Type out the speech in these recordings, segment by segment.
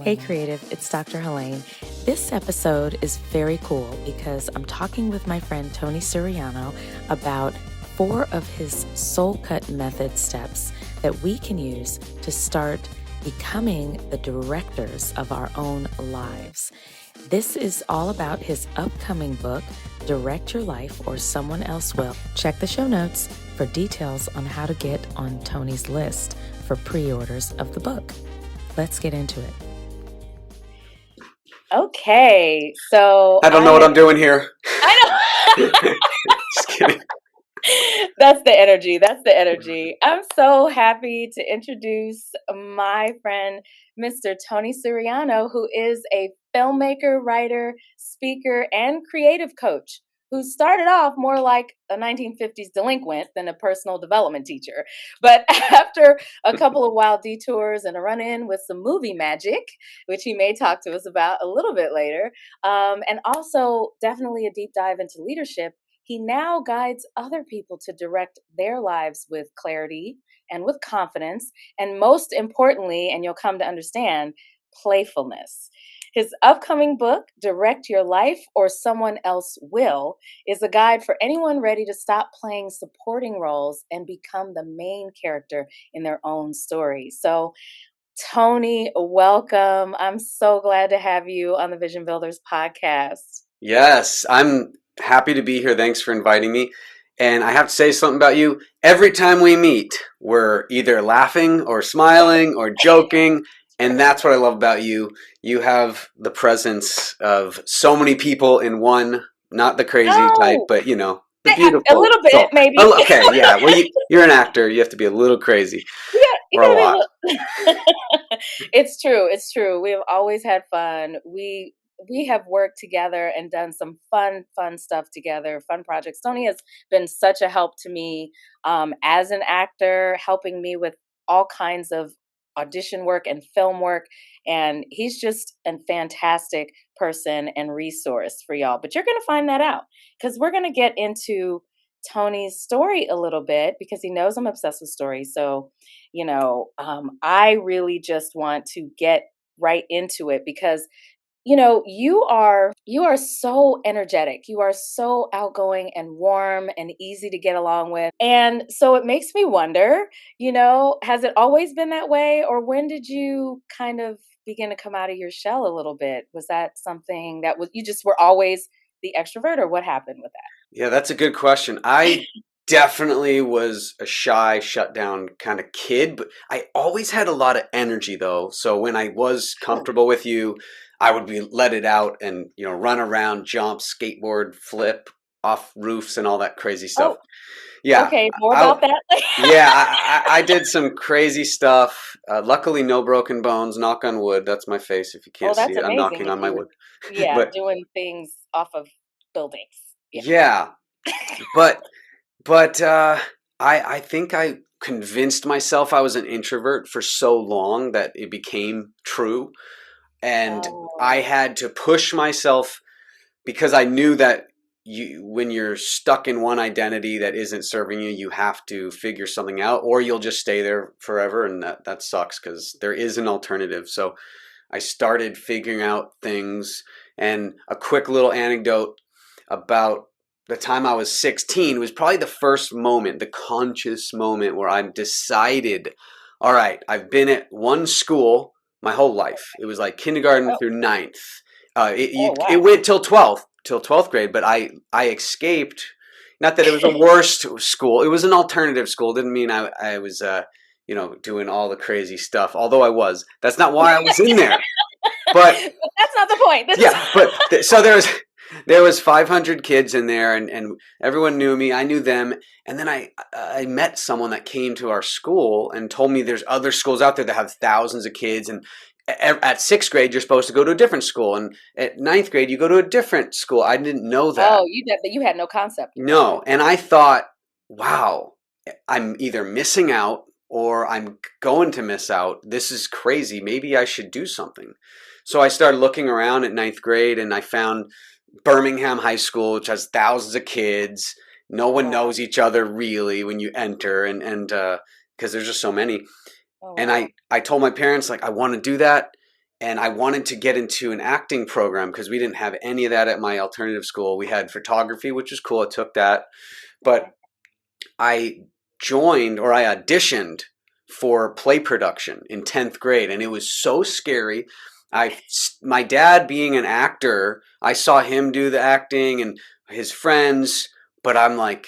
Hey Creative, it's Dr. Helene. This episode is very cool because I'm talking with my friend Tony Suriano about 4 of his soul cut method steps that we can use to start becoming the directors of our own lives. This is all about his upcoming book, Direct Your Life or Someone Else Will. Check the show notes for details on how to get on Tony's list for pre-orders of the book. Let's get into it. Okay, so I don't know what I'm doing here. I know. Just kidding. That's the energy. That's the energy. I'm so happy to introduce my friend, Mr. Tony Suriano, who is a filmmaker, writer, speaker, and creative coach who started off more like a 1950s delinquent than a personal development teacher. But after a couple of wild detours and a run-in with some movie magic, which he may talk to us about a little bit later, and also definitely a deep dive into leadership, he now guides other people to direct their lives with clarity and with confidence, and most importantly, and you'll come to understand, playfulness. His upcoming book, Direct Your Life or Someone Else Will, is a guide for anyone ready to stop playing supporting roles and become the main character in their own story. So, Tony, welcome. I'm so glad to have you on the Vision Builders podcast. Yes, I'm happy to be here. Thanks for inviting me. And I have to say something about you. Every time we meet, we're either laughing or smiling or joking. And that's what I love about you. You have the presence of so many people in one, not the crazy type, but you know, the beautiful. A little bit, soul. maybe. Okay, yeah. Well, you're an actor. You have to be a little crazy. You or a lot. It's true. It's true. We have always had fun. We have worked together and done some fun stuff together, fun projects. Tony has been such a help to me as an actor, helping me with all kinds of audition work and film work. And he's just a fantastic person and resource for y'all. But you're going to find that out because we're going to get into Tony's story a little bit because he knows I'm obsessed with stories. So, I really just want to get right into it because you are so energetic. You are so outgoing and warm and easy to get along with. And so it makes me wonder, has it always been that way? Or when did you kind of begin to come out of your shell a little bit? Was that something that you just were always the extrovert, or what happened with that? Yeah, that's a good question. I definitely was a shy, shut down kind of kid, but I always had a lot of energy though. So when I was comfortable with you, I would let it out and, run around, jump, skateboard, flip off roofs and all that crazy stuff. Oh, yeah. Okay, more about that. Yeah, I did some crazy stuff. Luckily, no broken bones. Knock on wood. That's my face. If you can't see it, I'm knocking on my wood. Yeah, but, doing things off of buildings. Yeah. but I think I convinced myself I was an introvert for so long that it became true. And I had to push myself because I knew that when you're stuck in one identity that isn't serving you, you have to figure something out or you'll just stay there forever. And that sucks because there is an alternative. So I started figuring out things. And a quick little anecdote about the time I was 16 was probably the first moment, the conscious moment where I decided, all right, I've been at one school my whole life. It was like kindergarten through 9th. It went till 12th grade, but I escaped. Not that it was the worst school. It was an alternative school. Didn't mean I was, doing all the crazy stuff. Although I was. That's not why I was in there. But that's not the point. So there was 500 kids in there, and everyone knew me. I knew them. And then I met someone that came to our school and told me there's other schools out there that have thousands of kids. And at 6th grade, you're supposed to go to a different school. And at 9th grade, you go to a different school. I didn't know that. Oh, you had no concept. No. And I thought, wow, I'm either missing out or I'm going to miss out. This is crazy. Maybe I should do something. So I started looking around at 9th grade and I found Birmingham High School, which has thousands of kids. No one knows each other really when you enter and because there's just so many. And I told my parents, like, I want to do that. and I wanted to get into an acting program because we didn't have any of that at my alternative school. We had photography, which was cool. I took that, but I I auditioned for play production in 10th grade, and it was so scary. My dad being an actor, I saw him do the acting and his friends, but I'm like,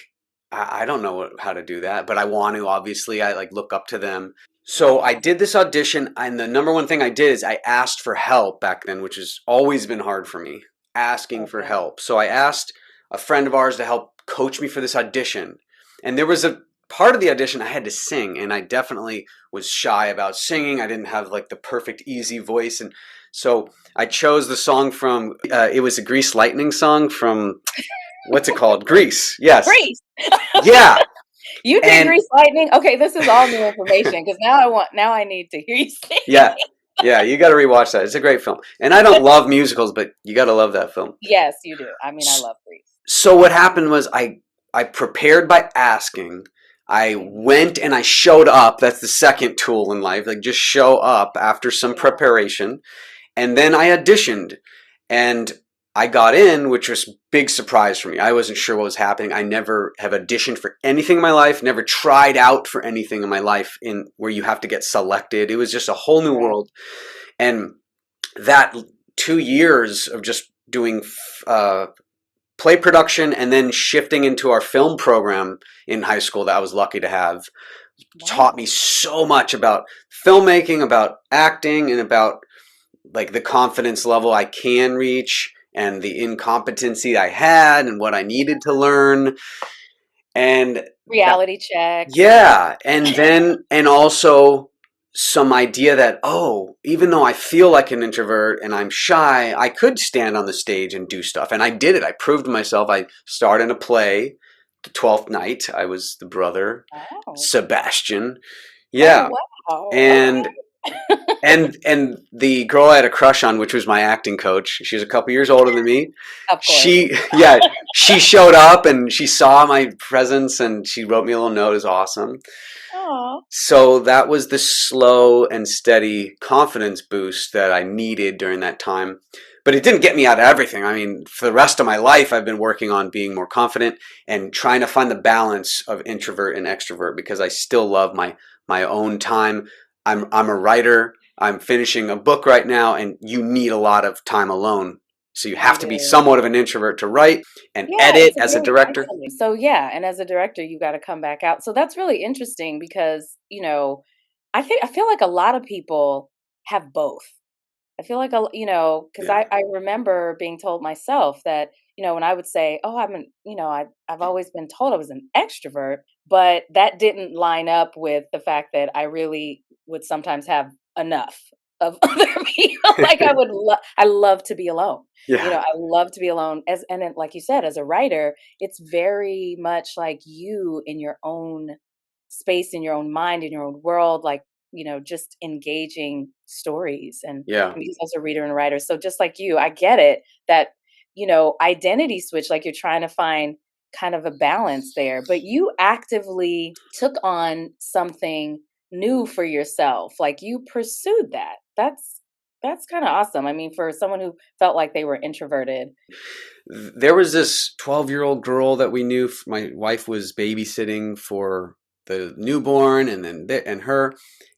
I don't know how to do that, but I want to, obviously. I like look up to them. So I did this audition, and the number one thing I did is I asked for help back then, which has always been hard for me, asking for help. So I asked a friend of ours to help coach me for this audition. And there was a part of the audition I had to sing, and I definitely was shy about singing. I didn't have like the perfect, easy voice. And so I chose the song from, it was a Grease Lightning song from, what's it called? Grease. Yes. Grease. Yeah. You did Grease Lightning? Okay, this is all new information because now I need to hear you sing. Yeah. Yeah, you got to rewatch that. It's a great film. And I don't love musicals, but you got to love that film. Yes, you do. I mean, I love Grease. So what happened was I prepared by asking. I went and I showed up. That's the second tool in life. Like just show up after some preparation. And then I auditioned and I got in, which was a big surprise for me. I wasn't sure what was happening. I never have auditioned for anything in my life, never tried out for anything in my life in where you have to get selected. It was just a whole new world. And that 2 years of just doing play production and then shifting into our film program in high school that I was lucky to have taught me so much about filmmaking, about acting, and about like the confidence level I can reach and the incompetency I had and what I needed to learn. And reality checks. Yeah. And also some idea that, even though I feel like an introvert and I'm shy, I could stand on the stage and do stuff. And I did it. I proved to myself. I starred in a play, The 12th Night. I was the brother, Sebastian. Yeah. Oh, wow. And and the girl I had a crush on, which was my acting coach, she was a couple years older than me. Of course. She showed up and she saw my presence and she wrote me a little note. It was awesome. Aww. So that was the slow and steady confidence boost that I needed during that time. But it didn't get me out of everything. I mean, for the rest of my life, I've been working on being more confident and trying to find the balance of introvert and extrovert because I still love my own time. I'm a writer. I'm finishing a book right now, and you need a lot of time alone. So you have to be somewhat of an introvert to write and edit as a director. So and as a director, you got to come back out. So that's really interesting because, I feel like a lot of people have both. I feel like, because I remember being told myself that, when I would say, I've always been told I was an extrovert, but that didn't line up with the fact that I really would sometimes have enough of other people. Like I love to be alone. Yeah. I love to be alone and then, like you said, as a writer, it's very much like you in your own space, in your own mind, in your own world, like, just engaging stories and he's also a reader and a writer. So just like you, I get it that, identity switch, like you're trying to find kind of a balance there, but you actively took on something new for yourself. Like you pursued that. That's kind of awesome. I mean, for someone who felt like they were introverted. There was this 12-year-old girl that we knew. My wife was babysitting for the newborn and her.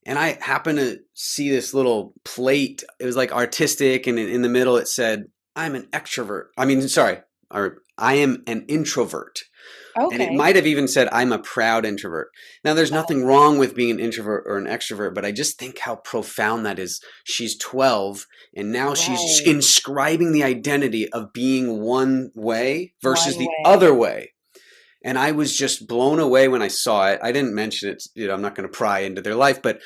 And I happened to see this little plate. It was like artistic. And in the middle, it said, I'm an extrovert. I am an introvert. Okay. And it might have even said, I'm a proud introvert. Now, there's nothing wrong with being an introvert or an extrovert, but I just think how profound that is. She's 12, and now she's inscribing the identity of being one way versus the other way. And I was just blown away when I saw it. I didn't mention it. I'm not going to pry into their life, but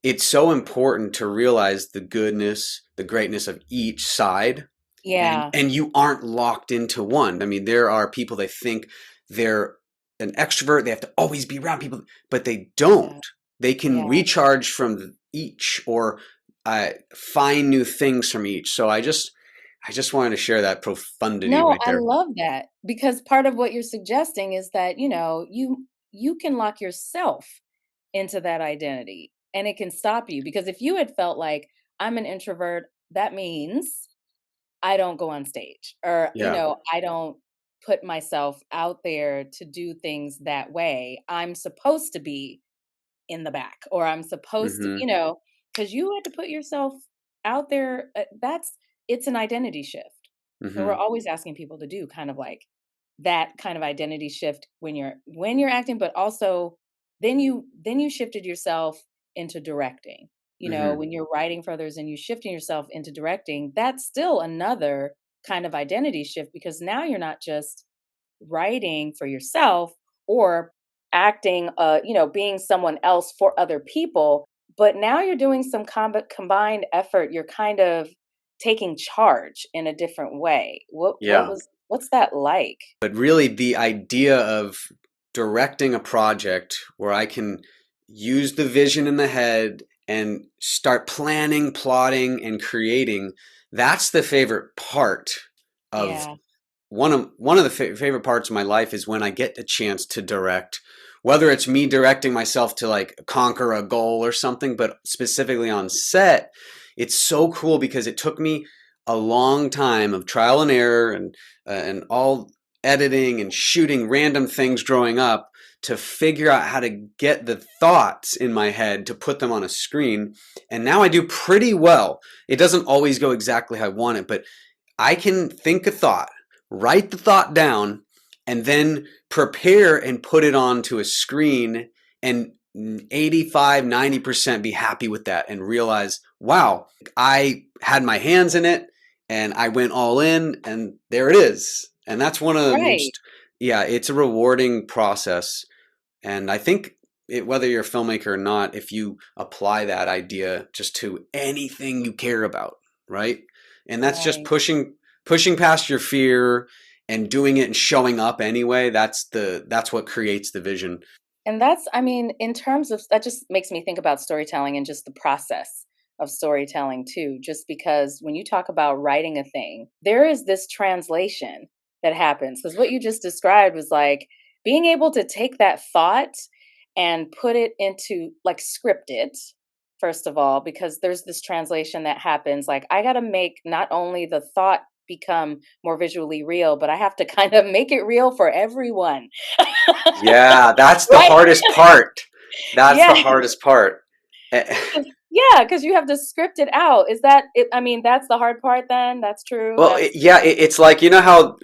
it's so important to realize the goodness, the greatness of each side. Yeah. And you aren't locked into one. I mean, there are people that think they're an extrovert. They have to always be around people, but they don't. Yeah. They can recharge from each or find new things from each. So I just wanted to share that profundity right there. I love that because part of what you're suggesting is that, you can lock yourself into that identity and it can stop you because if you had felt like, I'm an introvert, that means I don't go on stage, or, Yeah. I don't put myself out there to do things that way. I'm supposed to be in the back, or I'm supposed to, Hmm. because you had to put yourself out there. It's an identity shift. So we're Hmm. always asking people to do kind of like that kind of identity shift when you're acting, but also then you shifted yourself into directing. Hmm. When you're writing for others and you shifting yourself into directing, that's still another kind of identity shift, because now you're not just writing for yourself or acting, being someone else for other people, but now you're doing some combined effort. You're kind of taking charge in a different way. Yeah. What's that like? But really, the idea of directing a project where I can use the vision in the head and start planning, plotting, and creating, that's the favorite part of Yeah. one of the favorite parts of my life is when I get a chance to direct, whether it's me directing myself to like conquer a goal or something, but specifically on set, it's so cool because it took me a long time of trial and error and all editing and shooting random things growing up to figure out how to get the thoughts in my head to put them on a screen. And now I do pretty well. It doesn't always go exactly how I want it, but I can think a thought, write the thought down, and then prepare and put it onto a screen and 85, 90% be happy with that and realize, wow, I had my hands in it and I went all in and there it is. And that's one of the Right. most, yeah, it's a rewarding process. And I think whether you're a filmmaker or not, if you apply that idea just to anything you care about, right? And that's just Right. pushing past your fear and doing it and showing up anyway. That's what creates the vision. And I mean, in terms of that, just makes me think about storytelling and just the process of storytelling too. Just because when you talk about writing a thing, there is this translation that happens. Because what you just described was like being able to take that thought and put it into, like, script it, first of all, because there's this translation that happens. Like, I got to make not only the thought become more visually real, but I have to kind of make it real for everyone. Yeah, that's the Right? hardest part. That's the Yeah. hardest part. Yeah, because you have to script it out. Is that it? I mean, that's the hard part then? That's true. Well, it's like how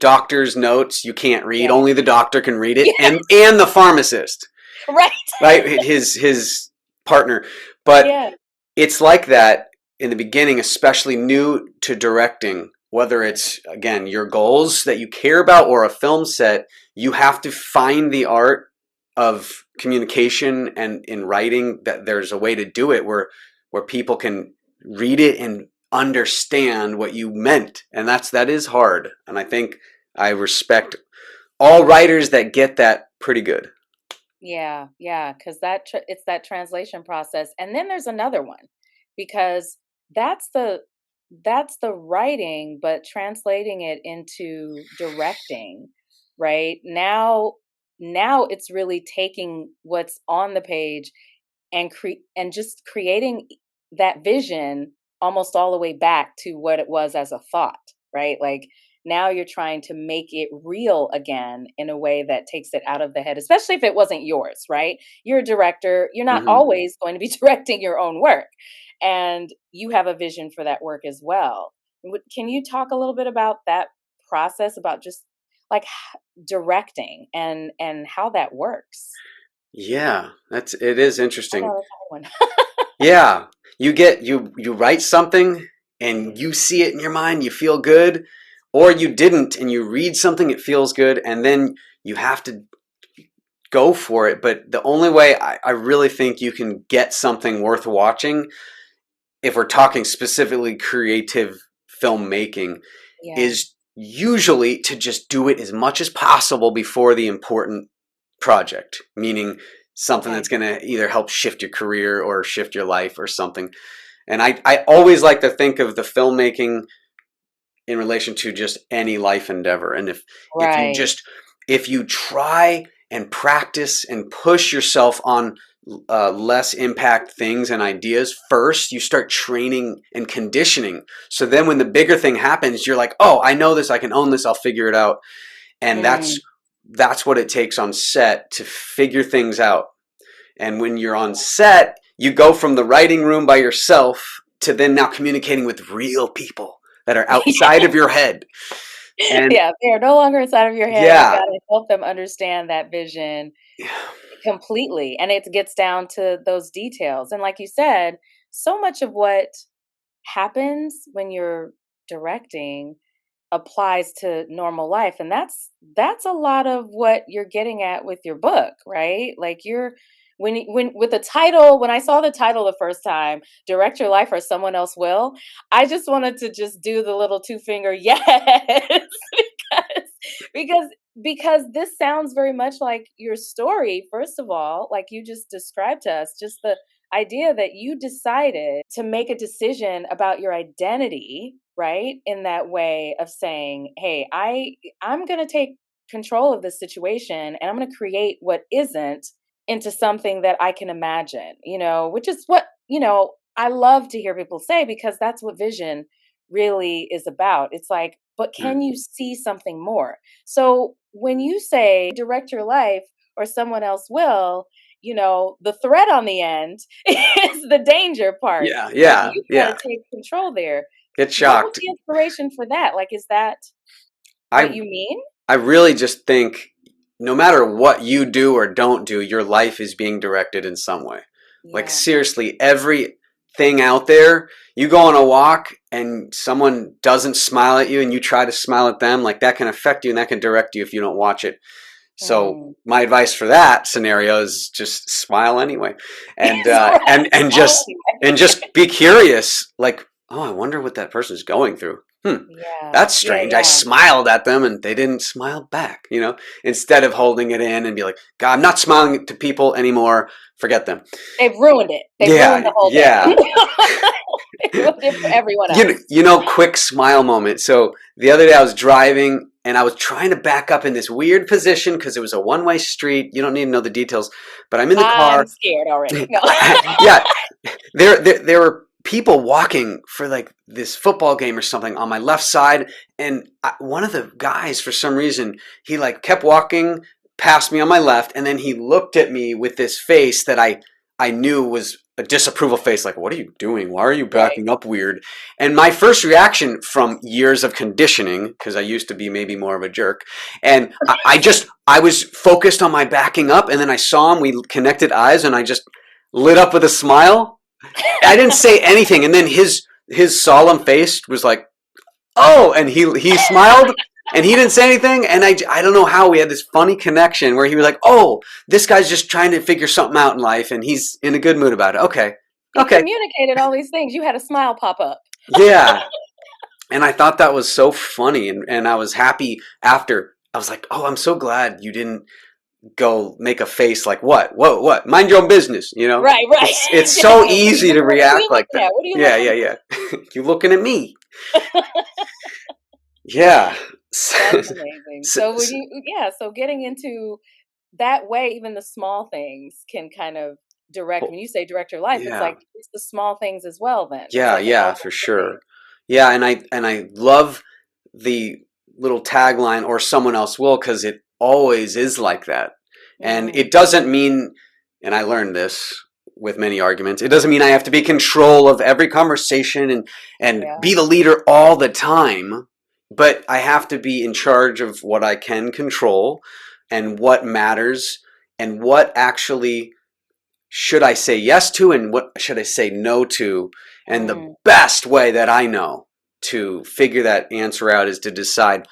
doctor's notes you can't read, Yeah. only the doctor can read it, Yeah, and the pharmacist, right. right? His partner. But Yeah. it's like that in the beginning, especially new to directing, whether it's, again, your goals that you care about or a film set, you have to find the art of communication and in writing that there's a way to do it where people can read it and understand what you meant. And that is hard. And I think I respect all writers that get that pretty good. Yeah, yeah, because it's that translation process, and then there's another one, because that's the writing, but translating it into directing, right? Now it's really taking what's on the page and just creating that vision almost all the way back to what it was as a thought, right? Like, now you're trying to make it real again in a way that takes it out of the head, especially if it wasn't yours, right? You're a director, you're not Hmm. always going to be directing your own work, and you have a vision for that work as well. Can you talk a little bit about that process, about just like directing and how that works? Yeah, it is I interesting. know that's a hard one. Yeah, you write something and you see it in your mind, you feel good, or you didn't and you read something, it feels good, and then you have to go for it. But the only way I really think you can get something worth watching, if we're talking specifically creative filmmaking, Yeah. is usually to just do it as much as possible before the important project, meaning something Okay. that's going to either help shift your career or shift your life or something. And I always like to think of the filmmaking in relation to just any life endeavor. And Right. if you try and practice and push yourself on less impact things and ideas first. You start training and conditioning. So then when the bigger thing happens, you're like, oh, I know this. I can own this. I'll figure it out. And that's what it takes on set to figure things out. And when you're on set, you go from the writing room by yourself to then now communicating with real people that are outside of your head. And they're no longer inside of your head. Yeah. You got to help them understand that vision completely. And it gets down to those details. And like you said, so much of what happens when you're directing applies to normal life, and that's a lot of what you're getting at with your book, right? Like when with the title, when I saw the title the first time, Direct Your Life or Someone Else Will, I just wanted to just do the little two finger yes because this sounds very much like your story. First of all, like you just described to us, just the idea that you decided to make a decision about your identity, right? In that way of saying, hey, I'm going to take control of this situation and I'm going to create what isn't into something that I can imagine, which is what, I love to hear people say, because that's what vision really is about. It's like, but can you see something more? So when you say direct your life or someone else will, the threat on the end is the danger part. Yeah. You got to take control there. Get shocked. What was the inspiration for that? Like, is that what you mean? I really just think no matter what you do or don't do, your life is being directed in some way. Yeah. Like seriously, everything out there, you go on a walk and someone doesn't smile at you and you try to smile at them, like that can affect you and that can direct you if you don't watch it. So my advice for that scenario is just smile anyway, and and just be curious. Like, oh, I wonder what that person's going through. That's strange. I smiled at them and they didn't smile back. Instead of holding it in and be like, God, I'm not smiling to people anymore. Forget them. They've ruined it. They've ruined the whole thing. They ruined it for everyone else. Quick smile moment. So the other day I was driving and I was trying to back up in this weird position because it was a one-way street. You don't need to know the details, but I'm in the car. I'm scared already. No. Yeah, there were people walking for like this football game or something on my left side, and one of the guys, for some reason, he like kept walking past me on my left, and then he looked at me with this face that I knew was a disapproval face, like, what are you doing? Why are you backing up weird? And my first reaction from years of conditioning, because I used to be maybe more of a jerk, and I was focused on my backing up, and then I saw him, we connected eyes, and I just lit up with a smile. I didn't say anything, and then his solemn face was like, oh, and he smiled, and he didn't say anything, and I don't know how we had this funny connection where he was like, oh, this guy's just trying to figure something out in life, and he's in a good mood about it. Okay. He communicated all these things. You had a smile pop up. Yeah. And I thought that was so funny, and I was happy after. I was like, oh, I'm so glad you didn't go make a face like, what? Mind your own business, Right. It's so easy to react like that. What are you Yeah. You looking at me? Yeah. That's amazing. So so getting into that way, even the small things can kind of direct. When you say direct your life, it's like it's the small things as well. Then for sure. Yeah, and I love the little tagline, or someone else will, because it always is like that. And it doesn't mean, and I learned this with many arguments, it doesn't mean I have to be in control of every conversation and be the leader all the time, but I have to be in charge of what I can control and what matters and what actually should I say yes to and what should I say no to. And the best way that I know to figure that answer out is to decide,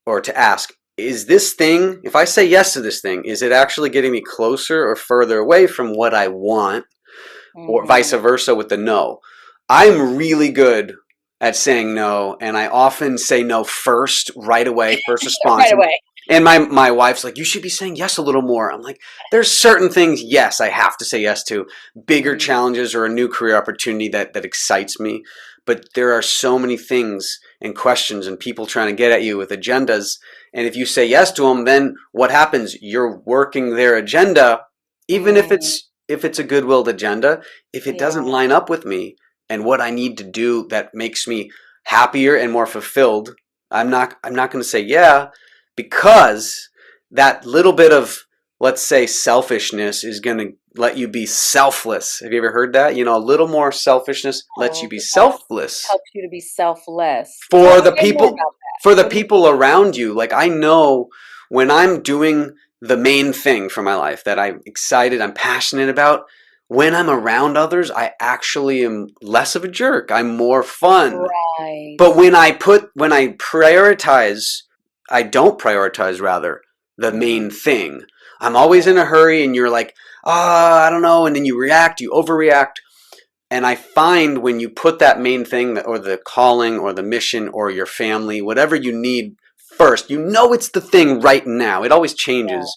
or to ask, is this thing, if I say yes to this thing, is it actually getting me closer or further away from what I want, or vice versa with the no? I'm really good at saying no, and I often say no first, right away, first response. Right away. And my wife's like, you should be saying yes a little more. I'm like, there's certain things, yes, I have to say yes to. Bigger challenges or a new career opportunity that excites me. But there are so many things and questions and people trying to get at you with agendas. And if you say yes to them, then what happens? You're working their agenda, even if it's if it's a good-willed agenda. If it doesn't Yeah. line up with me and what I need to do that makes me happier and more fulfilled, I'm not going to say yeah, because that little bit of, let's say, selfishness is going to let you be selfless. Have you ever heard that? You know, a little more selfishness lets you Oh, be that selfless helps you to be selfless. for Tell the me more people, about that. for the What do you people mean? around you. Like, I know when I'm doing the main thing for my life that I'm excited, I'm passionate about, when I'm around others, I actually am less of a jerk. I'm more fun. Right. But when I prioritize, I don't prioritize rather the main thing. I'm always in a hurry, and you're like, I don't know, and then you overreact. And I find when you put that main thing, or the calling or the mission or your family, whatever you need first, you know it's the thing right now. It always changes.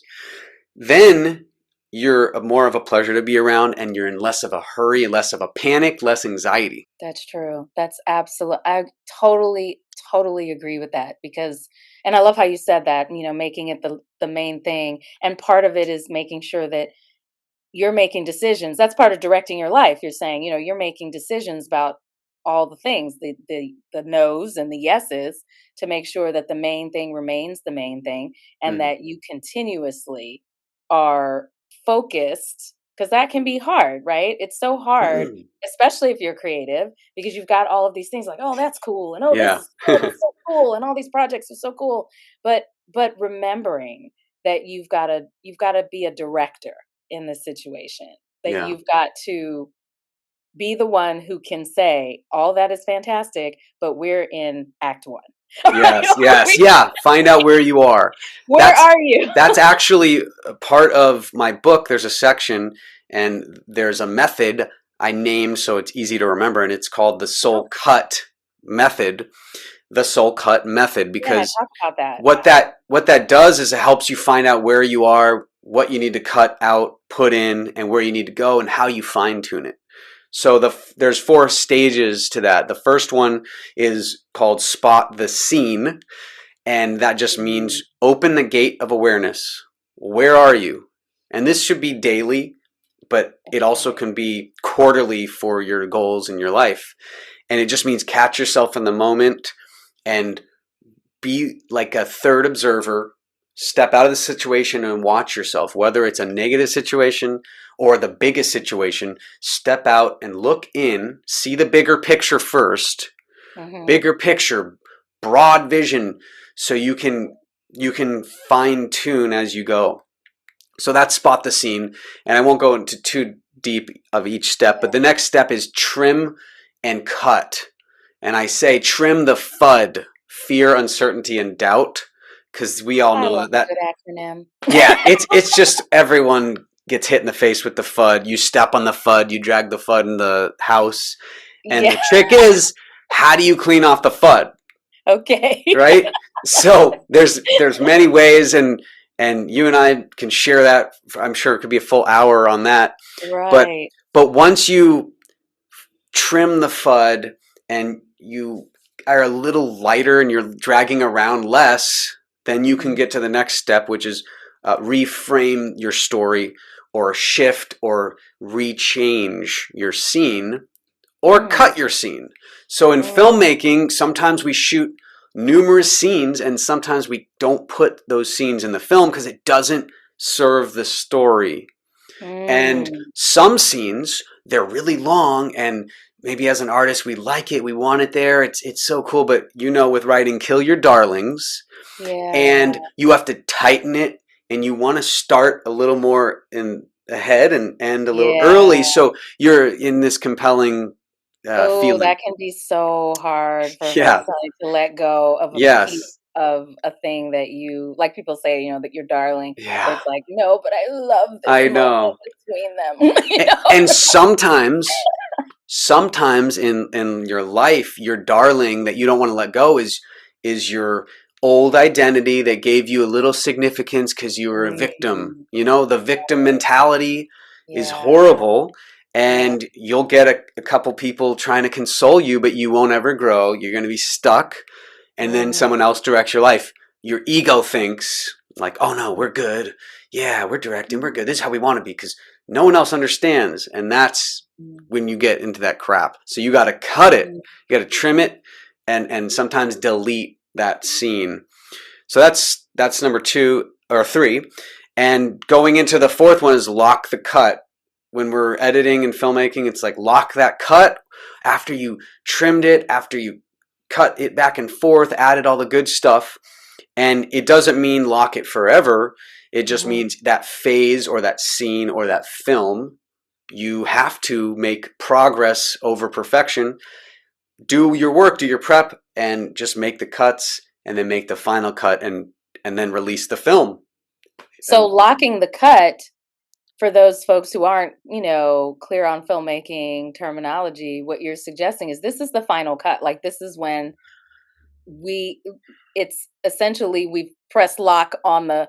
Then you're more of a pleasure to be around, and you're in less of a hurry, less of a panic, less anxiety. That's true. That's absolute. I totally agree with that because, and I love how you said that, making it the main thing. And part of it is making sure that you're making decisions. That's part of directing your life. You're saying, you're making decisions about all the things, the no's and the yeses, to make sure that the main thing remains the main thing, and Mm. that you continuously are focused, because that can be hard, right? It's so hard, especially if you're creative, because you've got all of these things like, oh, that's cool, and oh, this Yeah. is oh, that's so cool, and all these projects are so cool. But remembering that you've got to be a director in this situation, that Yeah. you've got to be the one who can say all that is fantastic, but we're in act one. Yes, yes, yeah. Find out where you are. Where That's are you? that's actually a part of my book. There's a section, and there's a method I named so it's easy to remember, and it's called the soul cut method. The soul cut method, Yeah, because talk about that. what that does is it helps you find out where you are, what you need to cut out, put in, and where you need to go, and how you fine tune it. So there's 4 stages to that. The first one is called spot the scene, and that just means open the gate of awareness. Where are you? And this should be daily, but it also can be quarterly for your goals in your life. And it just means catch yourself in the moment and be like a third observer. Step out of the situation and watch yourself, whether it's a negative situation or the biggest situation. Step out and look in, see the bigger picture first. Bigger picture, broad vision, so you can fine tune as you go. So that's spot the scene, and I won't go into too deep of each step, but the next step is trim and cut. And I say trim the FUD, fear, uncertainty, and doubt, because we all I know love a that. good acronym. Yeah, it's just everyone gets hit in the face with the FUD. You step on the FUD, you drag the FUD in the house, and Yeah. the trick is, how do you clean off the FUD? Okay. Right? So there's many ways, and you and I can share that. I'm sure it could be a full hour on that. Right. But once you trim the FUD and you are a little lighter and you're dragging around less, then you can get to the next step, which is reframe your story, or shift or rechange your scene, or cut your scene. So in filmmaking, sometimes we shoot numerous scenes, and sometimes we don't put those scenes in the film because it doesn't serve the story. And some scenes, they're really long, and maybe as an artist we like it, we want it there, it's so cool, but with writing, kill your darlings. Yeah. And you have to tighten it, and you want to start a little more in ahead and end a little early, so you're in this compelling feeling. That can be so hard for Yeah. somebody to let go of a Yes. piece of a thing that you, like people say, that you're darling. Yeah. But it's like, no, but I love this I moment know. between them. And sometimes in your life, your darling that you don't want to let go is your old identity that gave you a little significance because you were a victim. The victim mentality is horrible, and you'll get a couple people trying to console you, but you won't ever grow. You're going to be stuck, and then someone else directs your life. Your ego thinks like, oh no, we're good. Yeah, we're directing. We're good. This is how we want to be, because no one else understands. And that's when you get into that crap. So you got to cut it. You got to trim it and sometimes delete that scene. So that's number 2 or 3. And going into the 4th one is lock the cut. When we're editing and filmmaking, it's like lock that cut after you trimmed it, after you cut it back and forth, added all the good stuff. And it doesn't mean lock it forever. It just means that phase or that scene or that film, you have to make progress over perfection. Do your work, do your prep, and just make the cuts, and then make the final cut, and then release the film. So locking the cut, for those folks who aren't, clear on filmmaking terminology, what you're suggesting is this is the final cut. Like this is when it's essentially we've pressed lock on the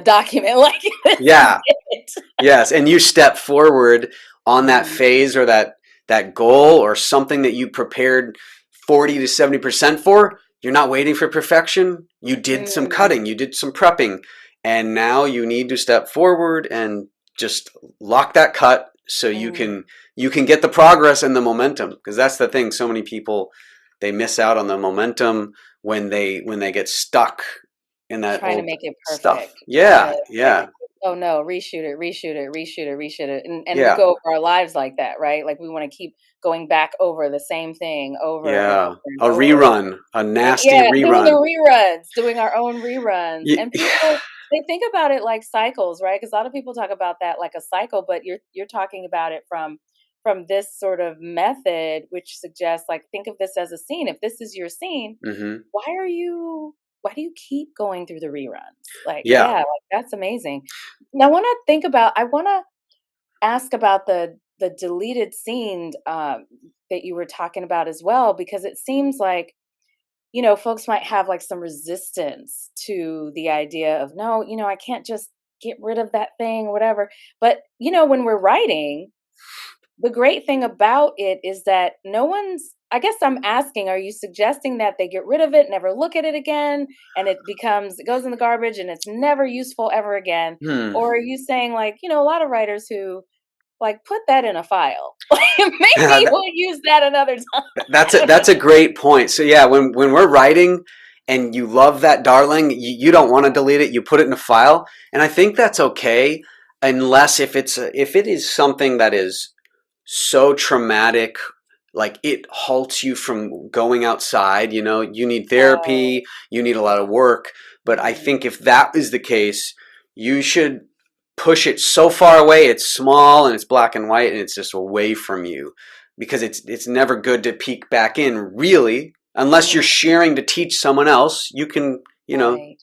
document. Like yeah, yes, and you step forward on that phase or that goal or something that you prepared 40 to 70% for. You're not waiting for perfection. You did some cutting, you did some prepping, and now you need to step forward and just lock that cut so you can get the progress and the momentum, because that's the thing. So many people, they miss out on the momentum when they get stuck in that trying old to make it perfect stuff. Yeah. Oh no, reshoot it, and we go over our lives like that, right? Like we want to keep going back over the same thing over and over and over. Rerun, a nasty rerun. Doing the reruns, doing our own reruns, and people, they think about it like cycles, right? Because a lot of people talk about that like a cycle, but you're talking about it from this sort of method, which suggests like think of this as a scene. If this is your scene, why do you keep going through the reruns? Like, like that's amazing. Now, I want to ask about the deleted scene that you were talking about as well, because it seems like, folks might have like some resistance to the idea of, no, I can't just get rid of that thing, whatever. But, when we're writing, the great thing about it is that I guess I'm asking, are you suggesting that they get rid of it, never look at it again, and it goes in the garbage and it's never useful ever again? Or are you saying like, a lot of writers who like put that in a file, maybe we'll use that another time? That's a great point. So yeah, when we're writing and you love that darling, you don't want to delete it, you put it in a file. And I think that's okay, unless if it is something that is so traumatic, like it halts you from going outside, you need therapy, you need a lot of work. But I think if that is the case, you should push it so far away, it's small and it's black and white and it's just away from you, because it's never good to peek back in, really, unless you're sharing to teach someone else. You can,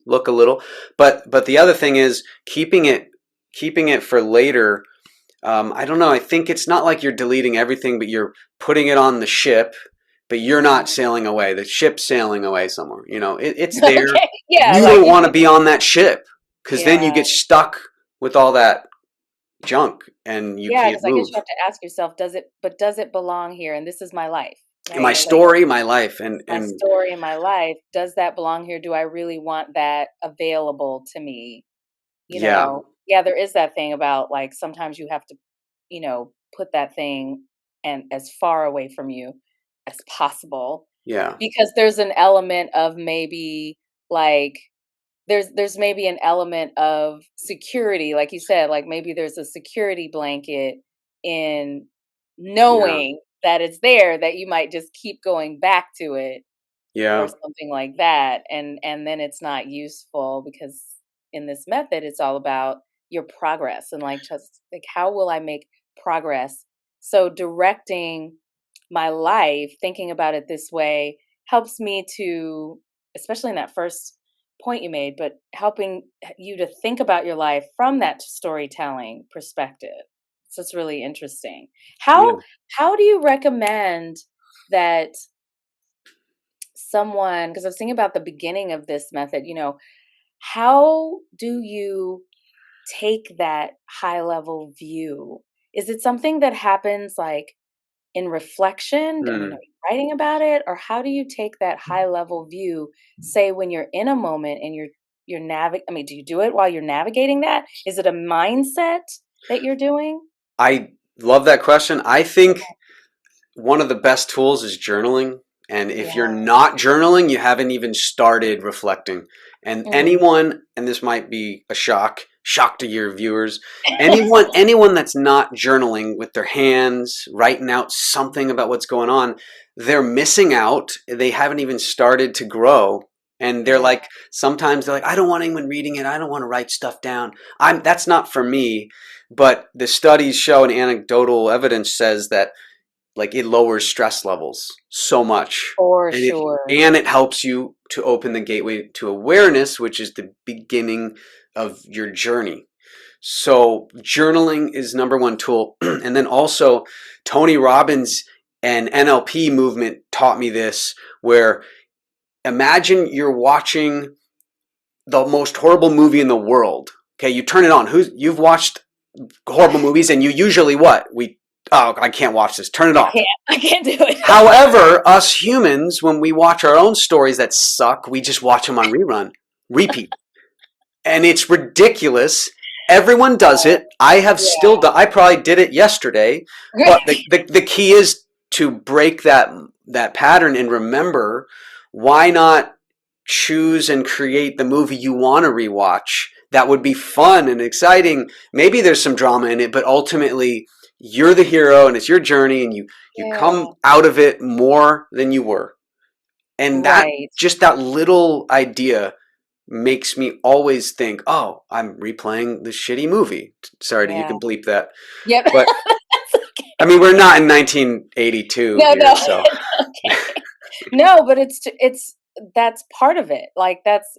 look a little, but the other thing is keeping it for later. I don't know. I think it's not like you're deleting everything, but you're putting it on the ship, but you're not sailing away. The ship's sailing away somewhere. It's there. Okay. Yeah, you don't want to be on that ship, because then you get stuck with all that junk and you can't because I move. guess you have to ask yourself, does it belong here? And this is my life. Right? My story, my life, and my story and my life. Does that belong here? Do I really want that available to me? There is that thing about like sometimes you have to, put that thing and as far away from you as possible. Yeah. Because there's an element of maybe like there's maybe an element of security, like you said, like maybe there's a security blanket in knowing that it's there, that you might just keep going back to it or something like that, and then it's not useful, because in this method it's all about your progress and like just like how will I make progress. So directing my life, thinking about it this way, helps me to, especially in that first point you made, but helping you to think about your life from that storytelling perspective. So it's really interesting. How do you recommend that someone, because I was thinking about the beginning of this method, how do you take that high level view? Is it something that happens like in reflection? Are you writing about it? Or how do you take that high level view, say when you're in a moment and do you do it while you're navigating that? Is it a mindset that you're doing? I love that question. I think one of the best tools is journaling. And if you're Yeah. not journaling, you haven't even started reflecting. And anyone, and this might be a shock to your viewers, anyone that's not journaling with their hands, writing out something about what's going on, they're missing out. They haven't even started to grow. And they're like, sometimes they're like, I don't want anyone reading it. I don't want to write stuff down. That's not for me. But the studies show, and anecdotal evidence says that like it lowers stress levels so much. For And sure. it helps you to open the gateway to awareness, which is the beginning of your journey. So journaling is number one tool. And then also Tony Robbins and NLP movement taught me this, where imagine you're watching the most horrible movie in the world. Okay, you turn it on. You've watched horrible movies, and you usually what? I can't watch this. Turn it off. I can't do it. However, us humans, when we watch our own stories that suck, we just watch them on repeat. And it's ridiculous. Everyone does it. I have still done. I probably did it yesterday. But the key is to break that pattern and remember, why not choose and create the movie you want to rewatch? That would be fun and exciting. Maybe there's some drama in it, but ultimately you're the hero and it's your journey, and you come out of it more than you were. And that just that little idea makes me always think, oh, I'm replaying the shitty movie. Sorry, you can bleep that. Yep. But I mean, we're not in 1982 here, so. No, but it's that's part of it. Like that's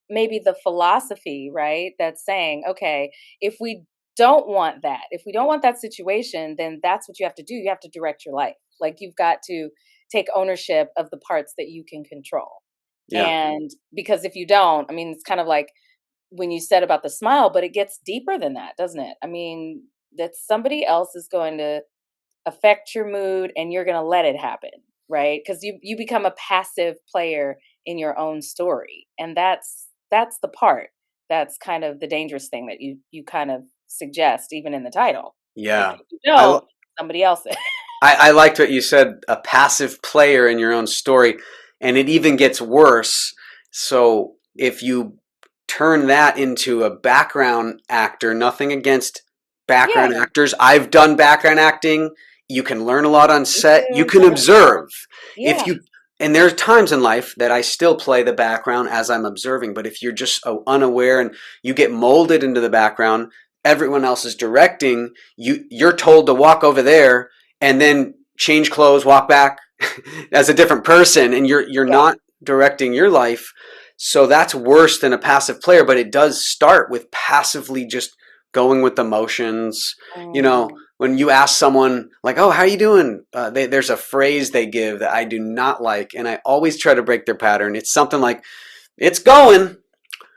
maybe the philosophy, right? That's saying, okay, if we don't want that situation, then that's what you have to do. You have to direct your life. Like you've got to take ownership of the parts that you can control. Yeah. And because if you don't, I mean, it's kind of like when you said about the smile, but it gets deeper than that, doesn't it? I mean, that somebody else is going to affect your mood and you're going to let it happen, right? Because you become a passive player in your own story. And that's the part that's kind of the dangerous thing that you kind of suggest even in the title. Yeah. Somebody else. I liked what you said, a passive player in your own story. And it even gets worse. So if you turn that into a background actor, nothing against background actors. I've done background acting. You can learn a lot on set. You can observe. And there's times in life that I still play the background as I'm observing. But if you're just unaware and you get molded into the background, everyone else is directing. You're told to walk over there and then change clothes, walk back as a different person, and you're not directing your life. So that's worse than a passive player, but it does start with passively just going with emotions. You know, when you ask someone like, oh, how are you doing? There's a phrase they give that I do not like, and I always try to break their pattern. It's something like, it's going.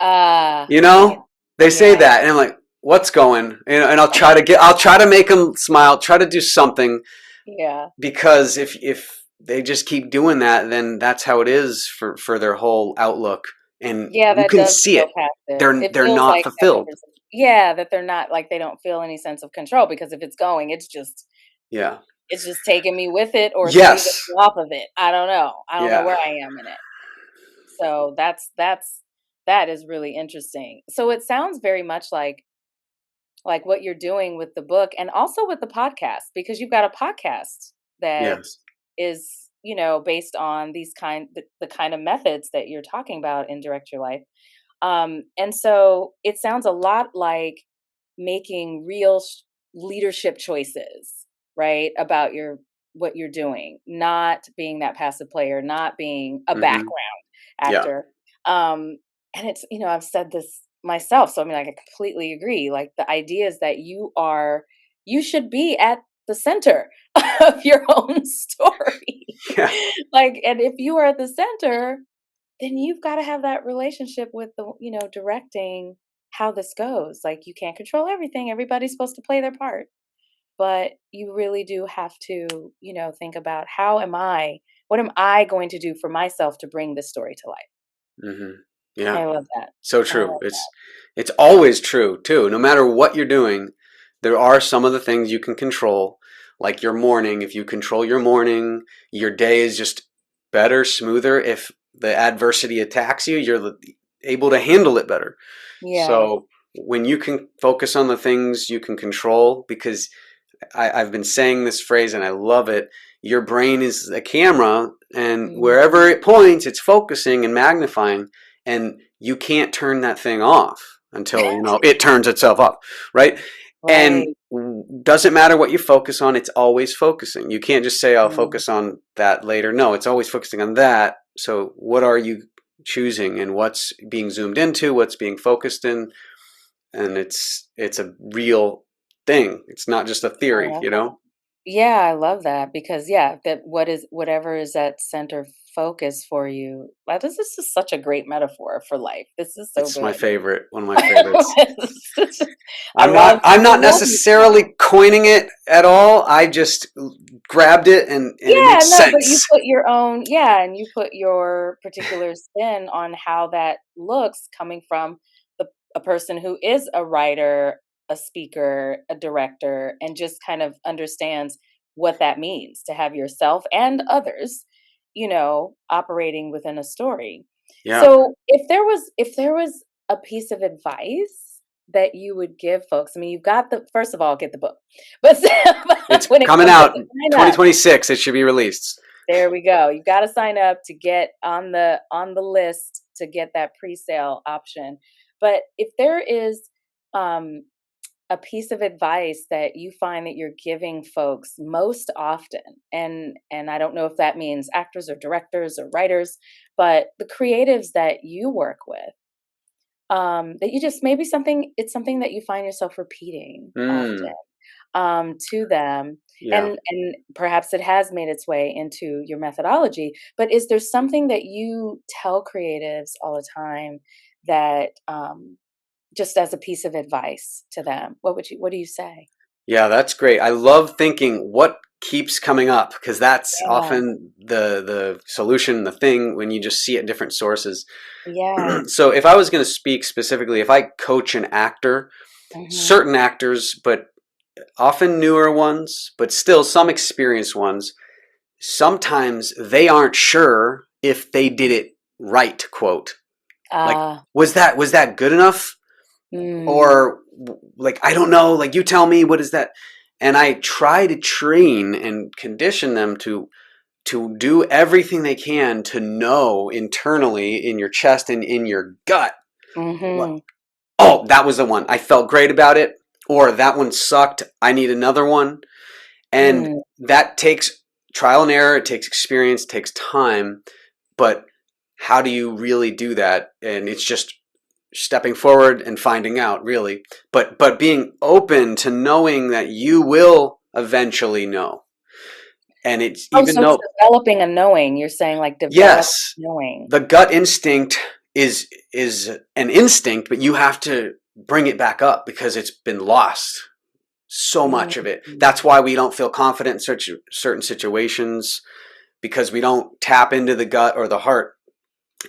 They say that, and I'm like, what's going? And I'll try to make them smile, try to do something. Yeah. Because if they just keep doing that, then that's how it is for their whole outlook. And you can see it. They're not fulfilled. That they're not, like, they don't feel any sense of control, because if it's going, it's just taking me with it or taking me off of it. I don't know. I don't know where I am in it. So that is really interesting. So it sounds very much like what you're doing with the book and also with the podcast, because you've got a podcast that is, based on the kind of methods that you're talking about in Direct Your Life. And so it sounds a lot like making real leadership choices, right? About what you're doing, not being that passive player, not being a background actor. And it's, I've said this myself, so I mean, I completely agree. Like, the idea is that you should be at the center of your own story. Like, and if you are at the center, then you've got to have that relationship with the, directing how this goes. Like, you can't control everything. Everybody's supposed to play their part, but you really do have to, think about what am I going to do for myself to bring this story to life? Mm-hmm. Yeah. I love that. So true. It's always true too. No matter what you're doing, There are some of the things you can control, like your morning. If you control your morning, your day is just better, smoother. If the adversity attacks you, you're able to handle it better. Yeah. So when you can focus on the things you can control, because I've been saying this phrase and I love it, your brain is a camera, and wherever it points, it's focusing and magnifying, and you can't turn that thing off until, you know, it turns itself off, right? And doesn't matter what you focus on, it's always focusing. You can't just say, I'll focus on that later. No, it's always focusing on that. So what are you choosing, and what's being zoomed into, what's being focused in? And it's a real thing. It's not just a theory, you know? Yeah, I love that, because that whatever is that center focus for you. Like, this is just such a great metaphor for life. This is so It's my good. favorite, one of my favorites. I I'm not love you. necessarily coining it at all. I just grabbed it, and it Yeah, makes no, but you sense. put your own, and you put your particular spin on how that looks, coming from a person who is a writer, a speaker, a director, and just kind of understands what that means to have yourself and others, operating within a story. Yeah. So if there was a piece of advice that you would give folks, I mean, you've got first of all, get the book, but It's when it coming comes out to 2026. It should be released. there we go. You've got to sign up to get on the list to get that pre-sale option. But if there is a piece of advice that you find that you're giving folks most often, and I don't know if that means actors or directors or writers, but the creatives that you work with, that you just maybe it's something that you find yourself repeating often to them, Yeah. and perhaps it has made its way into your methodology. But is there something that you tell creatives all the time that just as a piece of advice to them, what do you say? Yeah, that's great. I love thinking what keeps coming up, because that's Yeah. often the solution, the thing, when you just see it in different sources. Yeah. So if I was going to speak specifically, if I coach an actor, certain actors, but often newer ones, but still some experienced ones, sometimes they aren't sure if they did it right, quote. Like, was that good enough? Or like, I don't know, like, you tell me, what is that? And I try to train and condition them to do everything they can to know internally in your chest and in your gut, oh, that was the one. I felt great about it. Or that one sucked. I need another one. And that takes trial and error. It takes experience, it takes time. But how do you really do that? And it's just stepping forward and finding out, really. But being open to knowing that you will eventually know. And it's even though it's developing a knowing. You're saying, like, develop yes, knowing. the gut instinct is an instinct, but you have to bring it back up because it's been lost. So much of it. That's why we don't feel confident in certain situations, because we don't tap into the gut or the heart.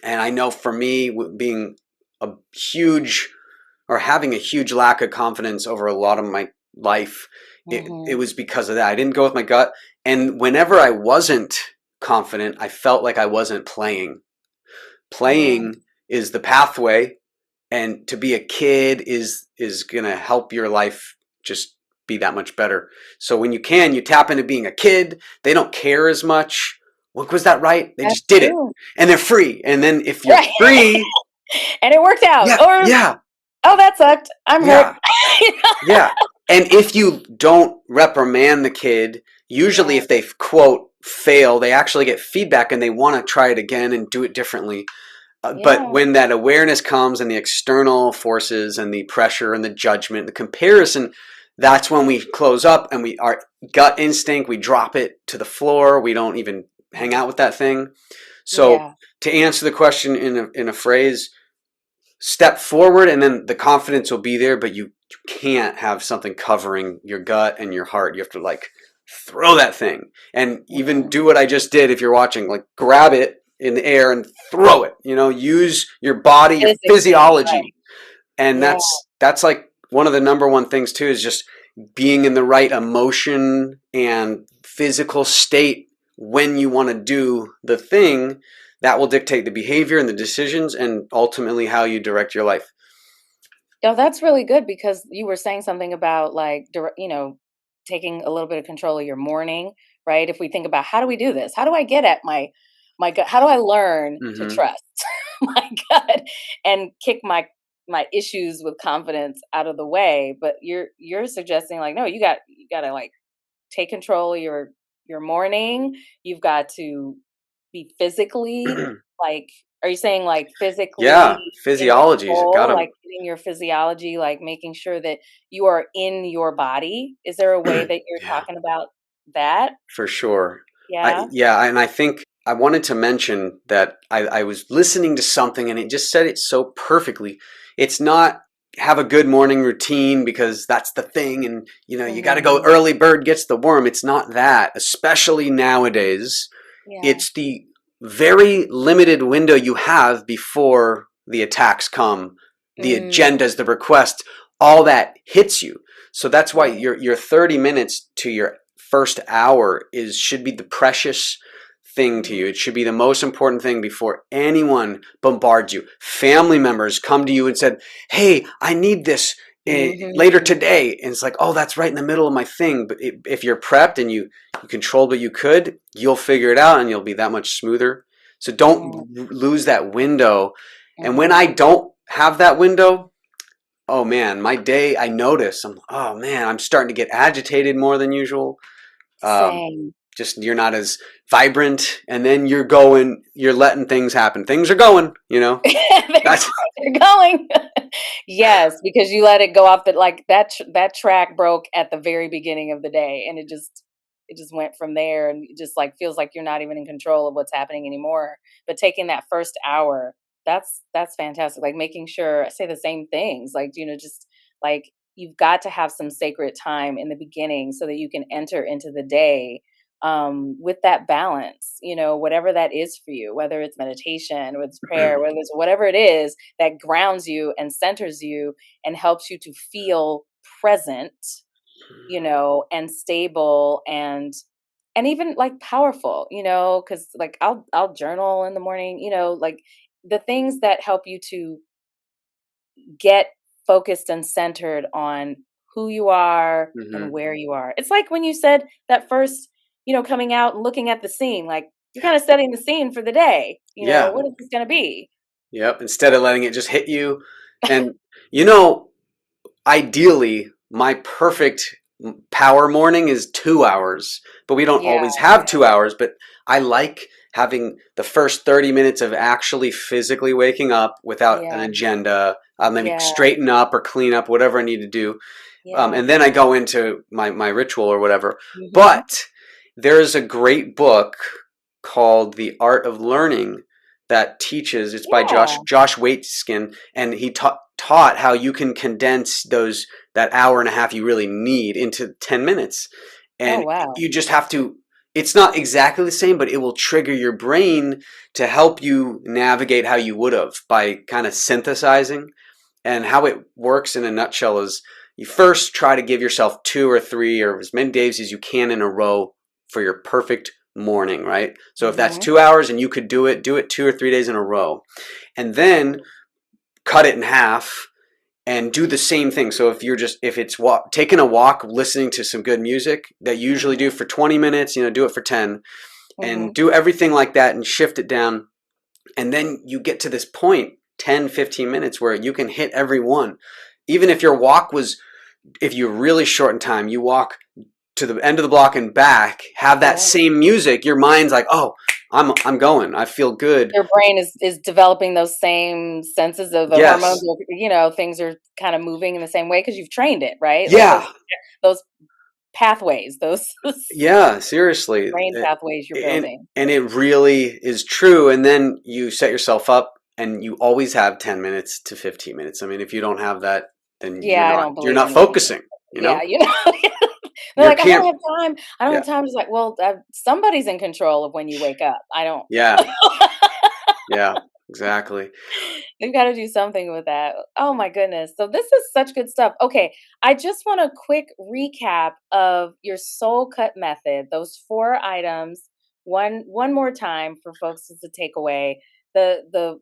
And I know for me, being a huge, or having a huge lack of confidence over a lot of my life, it was because of that. I didn't go with my gut. And whenever I wasn't confident, I felt like I wasn't playing. Playing is the pathway, and to be a kid is going to help your life just be that much better. So when you tap into being a kid. They don't care as much. What was that right? They just did it, and they're free. And then if you're free, and it worked out, oh, that sucked, I'm hurt. Yeah. And if you don't reprimand the kid, usually if they, quote, fail, they actually get feedback and they want to try it again and do it differently. But when that awareness comes, and the external forces and the pressure and the judgment, the comparison, that's when we close up, and our gut instinct, we drop it to the floor. We don't even hang out with that thing. So to answer the question in a phrase, step forward, and then the confidence will be there, but you can't have something covering your gut and your heart. You have to, like, throw that thing, and even do what I just did. If you're watching, like, grab it in the air and throw it, use your body, your physiology. And that's like one of the number one things too, is just being in the right emotion and physical state when you want to do the thing, that will dictate the behavior and the decisions and ultimately how you direct your life. Oh, that's really good because you were saying something about like, taking a little bit of control of your morning, right? If we think about how do we do this? How do I get at my gut? How do I learn to Mm-hmm. trust my gut and kick my issues with confidence out of the way? But you're suggesting like, no, you got to like take control of your morning. You've got to be physically like, are you saying like Yeah, physically in physiology. Got control, to. like getting your physiology, like making sure that you are in your body? Is there a way that you're Yeah, talking about that? for sure. Yeah. And I think I wanted to mention that I was listening to something and it just said it so perfectly. It's not have a good morning routine because that's the thing, and you got to go Hmm. early bird gets the worm. It's not that, especially nowadays. Yeah. It's the very limited window you have before the attacks come, the Mm, agendas, the requests, all that hits you. So that's why right. your 30 minutes to your first hour should be the precious thing to Mm-hmm. you. It should be the most important thing before anyone bombards you. Family members come to you and said, "Hey, I need this later Mm-hmm. today," and it's like, "Oh, that's right in the middle of my thing." But if you're prepped and you controlled what you could, you'll figure it out and you'll be that much smoother. So don't lose that window. And when Mm-hmm. I don't have that window, oh man, my day, I notice, oh man, I'm starting to get agitated more than usual. Um, Same. just you're not as vibrant, and then you're letting things happen. Things are going, That's They're going. Yes, because you let it go off like that track broke at the very beginning of the day, and it just went from there, and it just like feels like you're not even in control of what's happening anymore. But taking that first hour, that's fantastic. Like making sure I say the same things, like just like you've got to have some sacred time in the beginning so that you can enter into the day with that balance, whatever that is for you, whether it's meditation, whether it's prayer, whether it's whatever it is that grounds you and centers you and helps you to feel present, and stable and even like powerful, because like I'll journal in the morning, like the things that help you to get focused and centered on who you are and hmm where you are. It's like when you said that first, coming out and looking at the scene, like you're kind of setting the scene for the day. yeah, What is this going to be? yep. Instead of letting it just hit you, and you know, ideally, my perfect power morning is 2 hours, but we don't Yeah, always have 2 hours. But I like having the first 30 minutes of actually physically waking up without an yeah, agenda, maybe yeah, straighten up or clean up, whatever I need to do. yeah. And then I go into my ritual or whatever. Hmm. But there's a great book called The Art of Learning that teaches. It's by Yeah. Josh Waitzkin, and he taught how you can condense that hour and a half you really need into 10 minutes, Oh, and wow. you just have to. It's not exactly the same, but it will trigger your brain to help you navigate how you would have by kind of synthesizing. And how it works in a nutshell is you first try to give yourself 2 or 3 or as many days as you can in a row for your perfect morning, right? So if that's Hmm. 2 hours and you could do it 2 or 3 days in a row. And then cut it in half and do the same thing. So if it's taking a walk, listening to some good music that you usually do Hmm. for 20 minutes, do it for 10 Hmm. and do everything like that and shift it down. And then you get to this point, 10, 15 minutes where you can hit every one. Even if if you're really short in time, you walk to the end of the block and back, have that Right. same music, your mind's like, oh, I'm going. I feel good. Your brain is developing those same senses of the hormones, Yes. or, things are kind of moving in the same way because you've trained it, right? Like Yeah. those pathways, those Yeah, seriously. brain pathways you're And building. and it really is true. And then you set yourself up and you always have 10 minutes to 15 minutes. I mean, if you don't have that, then Yeah, I don't you're believe not in anything. focusing, you Yeah, know? they're You like, I don't can't have time. I don't yeah. have time. It's like, well, somebody's in control of when you wake up. I don't. Yeah. Yeah, exactly. We've got to do something with that. Oh my goodness. So this is such good stuff. Okay, I just want a quick recap of your soul cut method, those 4 items, one more time for folks to take away. The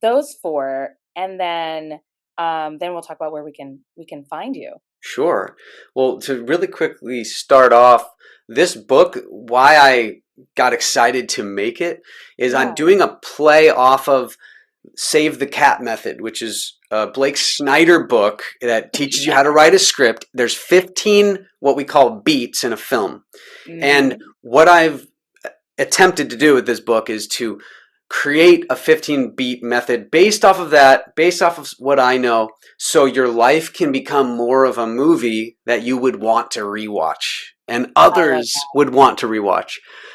those 4, and then we'll talk about where we can find you. Sure. Well, to really quickly start off, this book, why I got excited to make it, is I'm Yeah. doing a play off of Save the Cat Method, which is a Blake Snyder book that teaches you how to write a script. There's 15 what we call beats in a film. And Hmm. what I've attempted to do with this book is to create a 15 beat method based off of that, based off of what I know, so your life can become more of a movie that you would want to rewatch and I love others would want to rewatch.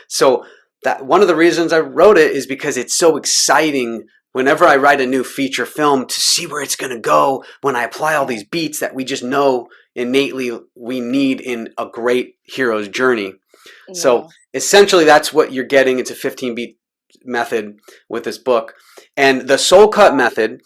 So that one of the reasons I wrote it is because it's so exciting whenever I write a new feature film to see where it's going to go when I apply all that. these beats that we just know innately we need in a great hero's journey. So Yeah. essentially that's what you're getting. It's a 15 beat method with this book. And the soul cut method,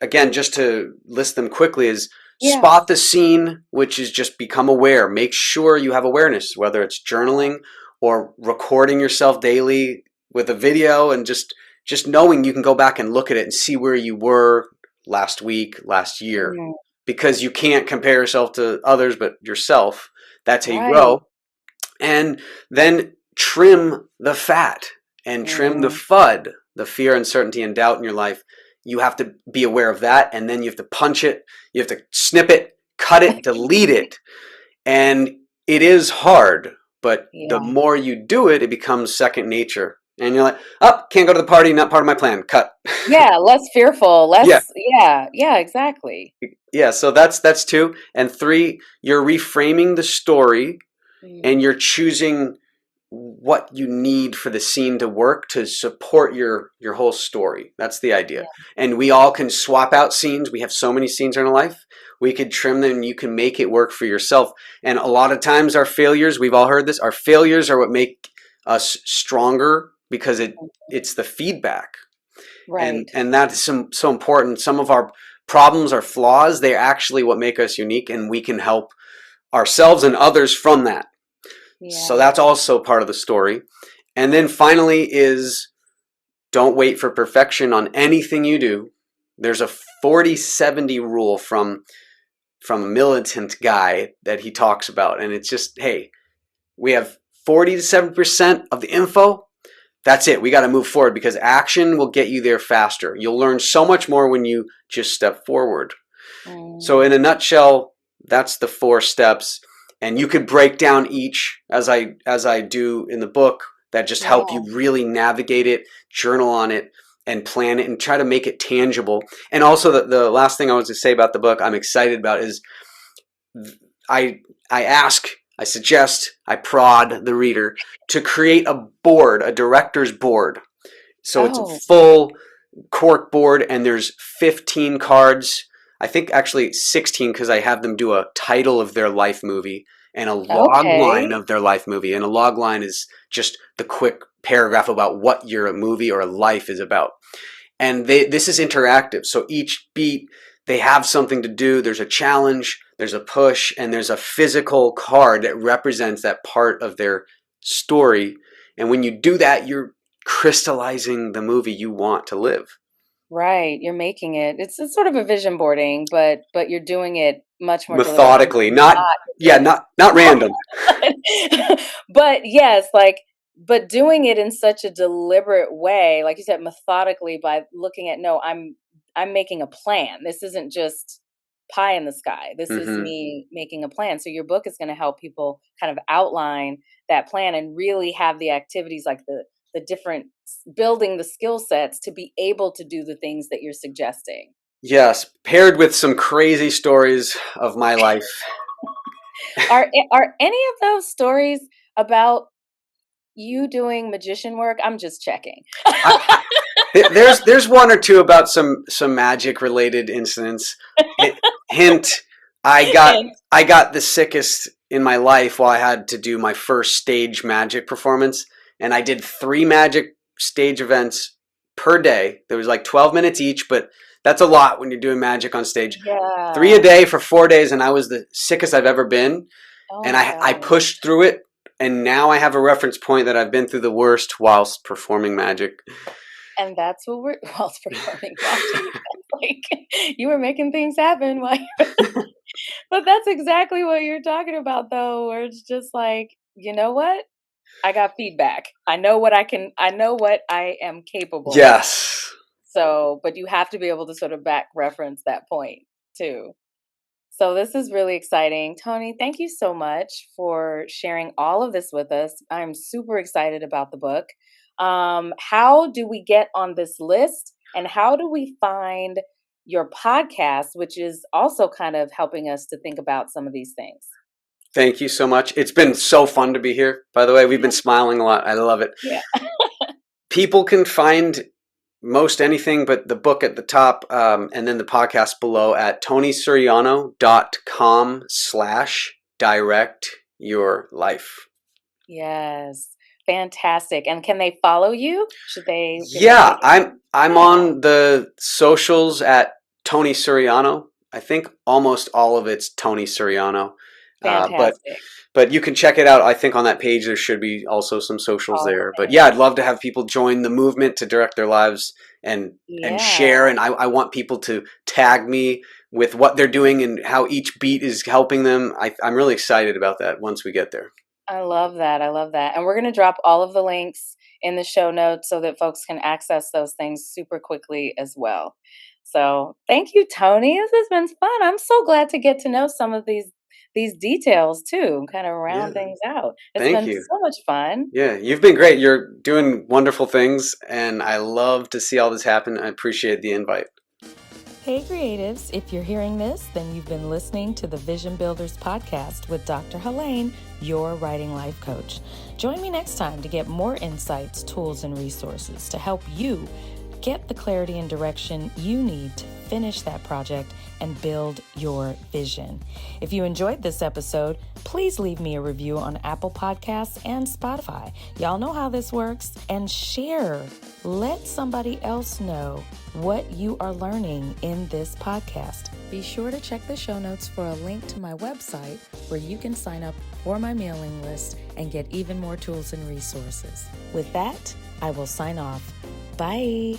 again, just to list them quickly, is Yeah. spot the scene, which is just become aware. Make sure you have awareness, whether it's journaling or recording yourself daily with a video, and just knowing you can go back and look at it and see where you were last week, last year, Mm. because you can't compare yourself to others but yourself. That's how you Right. grow. And then trim the fat and trim the Mm. FUD, the fear, uncertainty, and doubt in your life. You have to be aware of that, and then you have to punch it, you have to snip it, cut it, delete it. And it is hard, but the Yeah. more you do it, it becomes second nature. And you're like, oh, can't go to the party, not part of my plan, cut. Yeah, less fearful, Yeah. yeah, exactly. Yeah, so that's 2. And 3, you're reframing the story and Mm. you're choosing what you need for the scene to work to support your whole story. That's the idea. Yeah. And we all can swap out scenes. We have so many scenes in our life. We could trim them and you can make it work for yourself. And a lot of times our failures, we've all heard this, our failures are what make us stronger because it's the feedback. Right. And that's so important. Some of our problems, our flaws, they're actually what make us unique, and we can help ourselves and others from that. So Yeah. that's also part of the story. And then finally is don't wait for perfection on anything you do. There's a 40-70 rule from a militant guy that he talks about. And it's just, hey, we have 40 to 7% of the info. That's it. We got to move forward because action will get you there faster. You'll learn so much more when you just step forward. So in Mm. a nutshell, that's the 4 steps. And you could break down each as I do in the book that just help Yeah. you really navigate it, journal on it, and plan it and try to make it tangible. And also the last thing I want to say about the book I'm excited about is I I suggest, I prod the reader to create a board, a director's board. So it's a Oh, full cork board and there's 15 cards. I think actually 16 because I have them do a title of their life movie and a log line okay. of their life movie. And a log line is just the quick paragraph about what your movie or life is about. And this is interactive. So each beat, they have something to do. There's a challenge, there's a push, and there's a physical card that represents that part of their story. And when you do that, you're crystallizing the movie you want to live. Right, you're making it. It's sort of a vision boarding, but you're doing it much more deliberately. Methodically, You're not not yeah, just not random. but yes, like, but doing it in such a deliberate way, like you said, methodically by looking at, no, I'm making a plan. This isn't just pie in the sky. This is Hmm. me making a plan. So your book is going to help people kind of outline that plan and really have the activities, like the different building the skill sets to be able to do the things that you're suggesting. Yes, paired with some crazy stories of my life. Are any of those stories about you doing magician work? I'm just checking. I, there's one or two about some magic related incidents. Hint: And I got the sickest in my life while I had to do my first stage magic performance, and I did 3 magic stage events per day. There was like 12 minutes each, but That's a lot when you're doing magic on stage. Yeah. 3 a day for 4 days, and I was the sickest I've ever been. Oh And my I God. pushed through it, and now I have a reference point that I've been through the worst whilst performing magic. And that's what we're whilst performing magic. Like you were making things happen while but that's exactly what you're talking about though, where it's just like, you know what? I got feedback. I know what I am capable of. Yes. So, but you have to be able to sort of back reference that point too. So this is really exciting. Tony, thank you so much for sharing all of this with us. I'm super excited about the book. How do we get on this list, and how do we find your podcast, which is also kind of helping us to think about some of these things? Thank you so much. It's been so fun to be here. By the way, we've been smiling a lot. I love it. Yeah. People can find most anything but the book at the top, and then the podcast below at tonysuriano.com/directyourlife. Yes. Fantastic. And can they follow you? Should they? Yeah, I'm on the socials at Tony Suriano. I think almost all of it's Tony Suriano. Fantastic. But you can check it out. I think on that page there should be also some socials there. But yeah, I'd love to have people join the movement to direct their lives and share. And I want people to tag me with what they're doing and how each beat is helping them. I'm really excited about that once we get there. I love that. I love that. And we're going to drop all of the links in the show notes so that folks can access those things super quickly as well. So thank you, Tony. This has been fun. I'm so glad to get to know some of these details too, kind of round things out. It's been so much fun. Yeah, you've been great. You're doing wonderful things, and I love to see all this happen. I appreciate the invite. Hey creatives, if you're hearing this, then you've been listening to the Vision Builders podcast with Dr. Helene, your writing life coach. Join me next time to get more insights, tools, and resources to help you get the clarity and direction you need to finish that project and build your vision. If you enjoyed this episode, please leave me a review on Apple Podcasts and Spotify. Y'all know how this works. And share. Let somebody else know what you are learning in this podcast. Be sure to check the show notes for a link to my website where you can sign up for my mailing list and get even more tools and resources. With that, I will sign off. Bye.